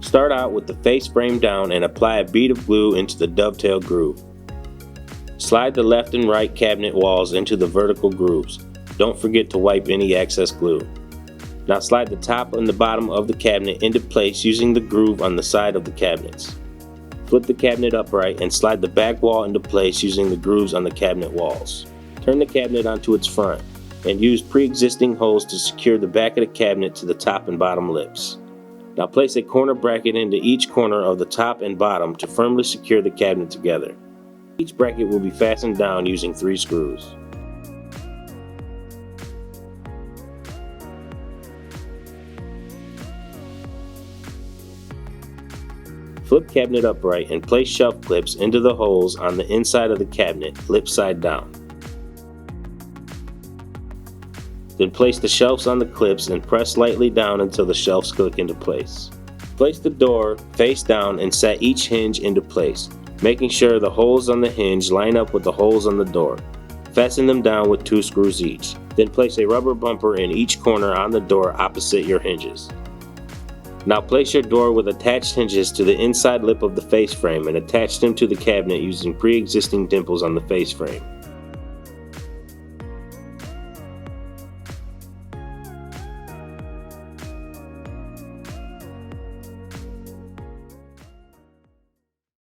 Start out with the face frame down and apply a bead of glue into the dovetail groove. Slide the left and right cabinet walls into the vertical grooves. Don't forget to wipe any excess glue. Now slide the top and the bottom of the cabinet into place using the groove on the side of the cabinets. Flip the cabinet upright and slide the back wall into place using the grooves on the cabinet walls. Turn the cabinet onto its front and use pre-existing holes to secure the back of the cabinet to the top and bottom lips. Now place a corner bracket into each corner of the top and bottom to firmly secure the cabinet together. Each bracket will be fastened down using 3 screws. Flip cabinet upright and place shelf clips into the holes on the inside of the cabinet, lip side down. Then place the shelves on the clips and press lightly down until the shelves click into place. Place the door face down and set each hinge into place, making sure the holes on the hinge line up with the holes on the door. Fasten them down with 2 screws each. Then place a rubber bumper in each corner on the door opposite your hinges. Now place your door with attached hinges to the inside lip of the face frame and attach them to the cabinet using pre-existing dimples on the face frame.